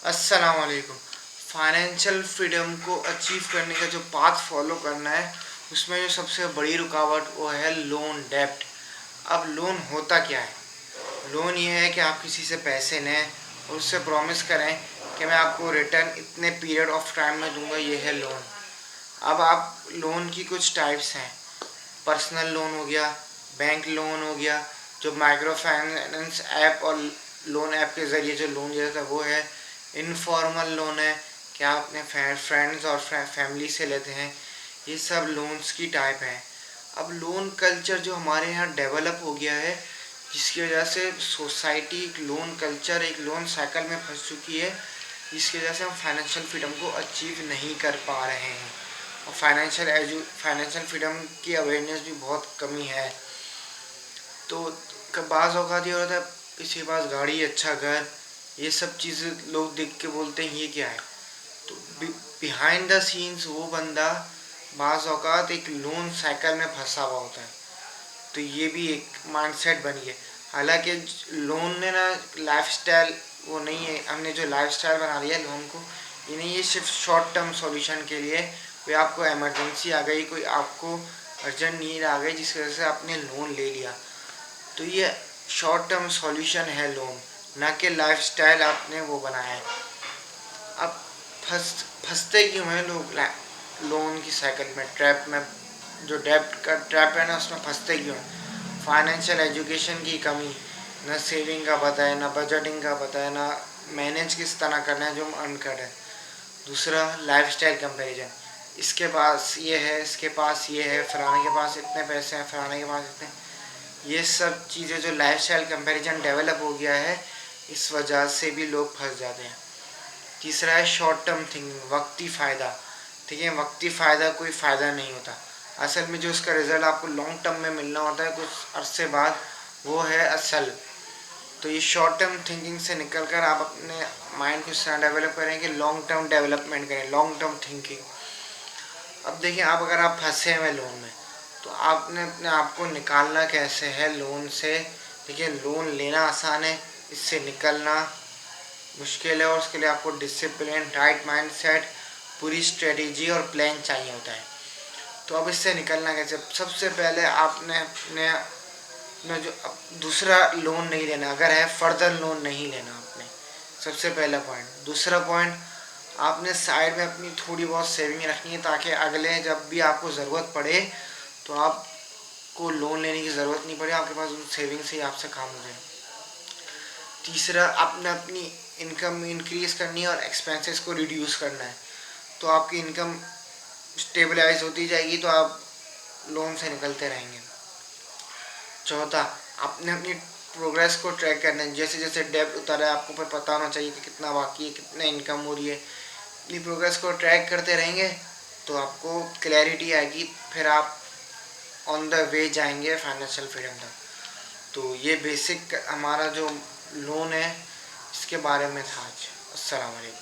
अस्सलाम वालेकुम। Financial freedom को अचीव करने का जो पाथ फॉलो करना है, उसमें जो सबसे बड़ी रुकावट वो है लोन डेप्ट। अब लोन होता क्या है? लोन ये है कि आप किसी से पैसे लें और उससे प्रॉमिस करें कि मैं आपको रिटर्न इतने पीरियड ऑफ टाइम में दूंगा। ये है लोन। अब आप लोन की कुछ टाइप्स हैं। पर्सनल लोन हो गया, बैंक लोन हो गया, जो माइक्रो फाइनेंस ऐप और लोन ऐप के ज़रिए जो लोन दिया जाता है वो है। इनफॉर्मल लोन है कि आप अपने फ्रेंड्स और फैमिली से लेते हैं। ये सब लोन्स की टाइप हैं। अब लोन कल्चर जो हमारे यहाँ डेवलप हो गया है, जिसकी वजह से सोसाइटी एक लोन कल्चर, एक लोन साइकिल में फंस चुकी है, जिसकी वजह से हम फाइनेंशियल फ्रीडम को अचीव नहीं कर पा रहे हैं। और फाइनेंशियल फ्रीडम की अवेयरनेस भी बहुत कमी है। तो बाज़ औक़ात ये होता है, इसके पास गाड़ी, अच्छा घर, ये सब चीज़ें लोग देख के बोलते हैं ये क्या है। तो बिहाइंड द सीन्स वो बंदा बाज़ औक़ात एक लोन साइकिल में फंसा हुआ होता है। तो ये भी एक माइंडसेट बनी है। हालांकि लोन ने ना लाइफस्टाइल वो नहीं है, हमने जो लाइफस्टाइल बना लिया है लोन को, ये नहीं, ये सिर्फ शॉर्ट टर्म सॉल्यूशन के लिए। कोई आपको इमरजेंसी आ गई, कोई आपको अर्जेंट नीड आ गई जिसकी वजह से आपने लोन ले लिया, तो ये शॉर्ट टर्म सॉल्यूशन है लोन, ना कि लाइफस्टाइल आपने वो बनाया है। अब फंसते क्यों हैं लोग लोन की साइकिल में, ट्रैप में, जो डेब्ट का ट्रैप है ना, उसमें फंसते क्यों हैं? फाइनेंशियल एजुकेशन की कमी, ना सेविंग का पता है, ना बजटिंग का पता है, ना मैनेज किस तरह करना है जो हम अर्न कर रहे हैं। दूसरा, लाइफस्टाइल कंपैरिजन, इसके पास ये है, इसके पास ये है, फलाने के पास इतने पैसे हैं, फलाने के पास इतने, ये सब चीज़ें जो लाइफस्टाइल कंपैरिजन डेवलप हो गया है, इस वजह से भी लोग फंस जाते हैं। तीसरा है शॉर्ट टर्म थिंकिंग, वक्ती फ़ायदा। ठीक है, वक्ती फ़ायदा कोई फ़ायदा नहीं होता। असल में जो उसका रिज़ल्ट आपको लॉन्ग टर्म में मिलना होता है कुछ अरसे बाद, वो है असल। तो ये शॉर्ट टर्म थिंकिंग से निकल कर आप अपने माइंड को इस तरह डेवलप करें कि लॉन्ग टर्म डेवलपमेंट करें, लॉन्ग टर्म थिंकिंग। अब देखिए, आप अगर आप फंसे हुए लोन में, तो आपने अपने आप को निकालना कैसे है लोन से। देखिए, लोन लेना आसान है, इससे निकलना मुश्किल है, और उसके लिए आपको डिसिप्लिन, राइट माइंडसेट, पूरी स्ट्रेटेजी और प्लान चाहिए होता है। तो अब इससे निकलना कैसे? सबसे पहले आपने अपने जो दूसरा लोन नहीं लेना, अगर है फर्दर लोन नहीं लेना आपने, सबसे पहला पॉइंट। दूसरा पॉइंट, आपने साइड में अपनी थोड़ी बहुत सेविंग रखनी है, ताकि अगले जब भी आपको ज़रूरत पड़े तो आपको लोन लेने की ज़रूरत नहीं पड़े, आपके पास उन सेविंग से ही आपसे काम हो जाए। तीसरा, आपने अपनी इनकम इंक्रीज़ करनी है और एक्सपेंसेस को रिड्यूस करना है। तो आपकी इनकम स्टेबलाइज होती जाएगी, तो आप लोन से निकलते रहेंगे। चौथा, आपने अपनी प्रोग्रेस को ट्रैक करना है। जैसे जैसे डेब्ट उतारा है, आपको फिर पता होना चाहिए कि कितना बाकी है, कितना इनकम हो रही है। अपनी प्रोग्रेस को ट्रैक करते रहेंगे तो आपको क्लैरिटी आएगी, फिर आप ऑन द वे जाएंगे फाइनेंशियल फ्रीडम तक। तो ये बेसिक हमारा जो लोन है, इसके बारे में था आज। अस्सलाम वालेकुम।